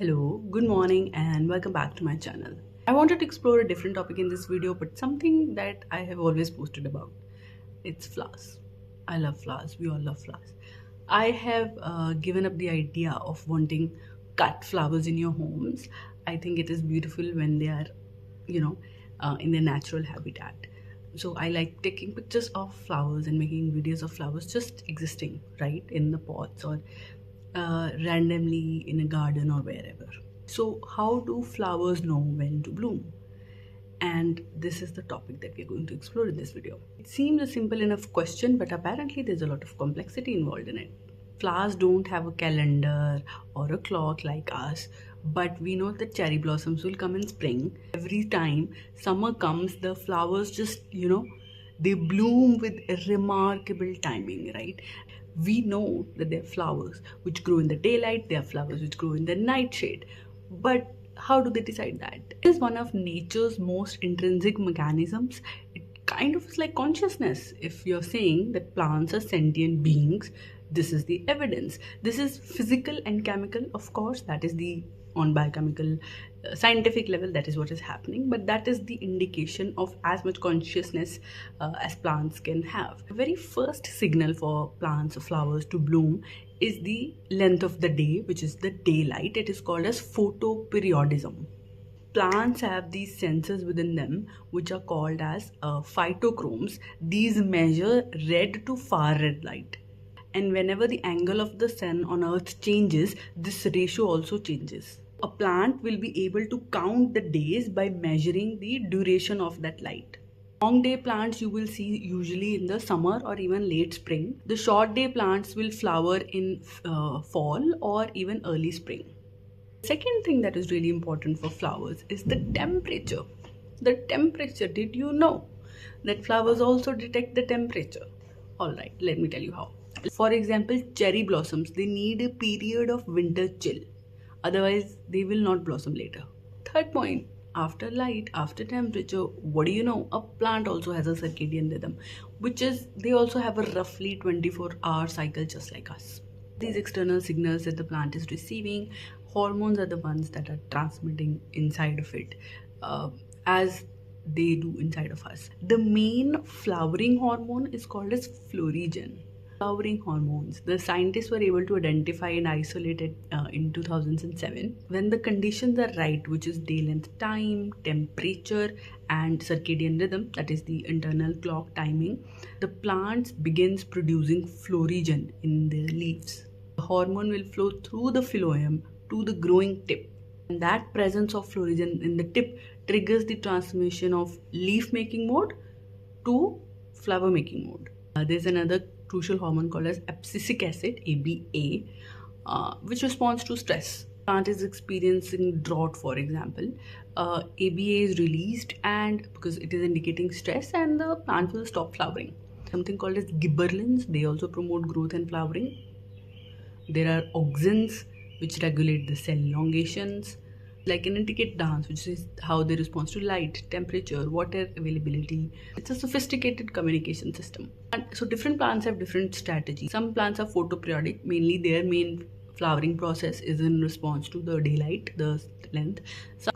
Hello, good morning, and welcome back to my channel. I wanted to explore a different topic in this video, but something that I have always posted about. It's flowers. I love flowers. We all love flowers. I have given up the idea of wanting cut flowers in your homes. I think it is beautiful when they are, you know, in their natural habitat. So I like taking pictures of flowers and making videos of flowers just existing, right, in the pots or randomly in a garden or wherever. So, how do flowers know when to bloom? And this is the topic that we're going to explore in this video. It seems a simple enough question, but apparently there's a lot of complexity involved in it. Flowers don't have a calendar or a clock like us, but we know that cherry blossoms will come in spring. Every time summer comes, the flowers just, they bloom with a remarkable timing, right? We know that there are flowers which grow in the daylight, there are flowers which grow in the nightshade. But how do they decide that? It is one of nature's most intrinsic mechanisms. It kind of is like consciousness. If you're saying that plants are sentient beings, this is the evidence. This is physical and chemical, of course, that is the on biochemical scientific level, that is what is happening, but that is the indication of as much consciousness as plants can have. The very first signal for plants or flowers to bloom is the length of the day, which is the daylight. It is called as photoperiodism. Plants have these sensors within them which are called as phytochromes. These measure red to far red light, and whenever the angle of the sun on earth changes, this ratio also changes. A plant will be able to count the days by measuring the duration of that light. Long day plants you will see usually in the summer or even late spring. The short day plants will flower in fall or even early spring. Second thing that is really important for flowers is the temperature. The temperature, did you know that flowers also detect the temperature? Alright, let me tell you how. For example, cherry blossoms, they need a period of winter chill. Otherwise, they will not blossom later. Third point, after light, after temperature, what do you know? A plant also has a circadian rhythm, which is they also have a roughly 24-hour cycle just like us. These external signals that the plant is receiving, hormones are the ones that are transmitting inside of it as they do inside of us. The main flowering hormone is called as florigen. Flowering hormones, the scientists were able to identify and isolate it in 2007 when the conditions are right, which is day length time, temperature, and circadian rhythm, that is the internal clock timing. The plants begins producing florigen in their leaves. The hormone will flow through the phloem to the growing tip, and that presence of florigen in the tip triggers the transmission of leaf making mode to flower making mode. There's another crucial hormone called as abscisic acid, ABA, which responds to stress. Plant is experiencing drought, for example, ABA is released, and because it is indicating stress, and the plant will stop flowering. Something called as gibberellins, they also promote growth and flowering. There are auxins which regulate the cell elongations, like an intricate dance, which is how they respond to light, temperature, water availability. It's a sophisticated communication system. And so different plants have different strategies. Some plants are photoperiodic, mainly their main flowering process is in response to the daylight, the length.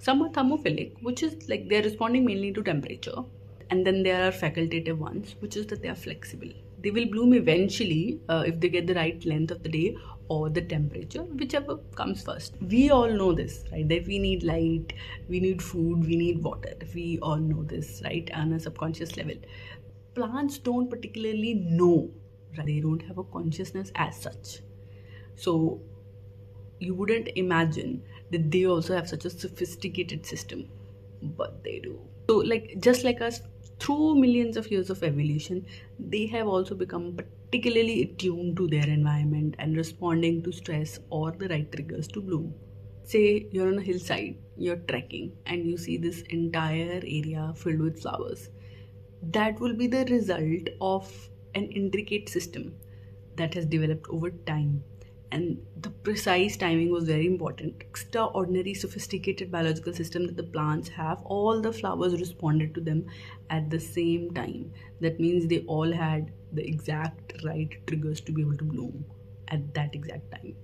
Some are thermophilic, which is like they're responding mainly to temperature. And then there are facultative ones, which is that they are flexible. They will bloom eventually if they get the right length of the day or the temperature, whichever comes first. We all know this, right? That we need light, we need food, we need water. We all know this, right? On a subconscious level. Plants don't particularly know, right? They don't have a consciousness as such. So you wouldn't imagine that they also have such a sophisticated system, but they do. So, like just like us, through millions of years of evolution, they have also become particularly attuned to their environment and responding to stress or the right triggers to bloom. Say you're on a hillside, you're trekking, and you see this entire area filled with flowers. That will be the result of an intricate system that has developed over time. And the precise timing was very important. Extraordinary sophisticated biological system that the plants have. All the flowers responded to them at the same time. That means they all had the exact right triggers to be able to bloom at that exact time.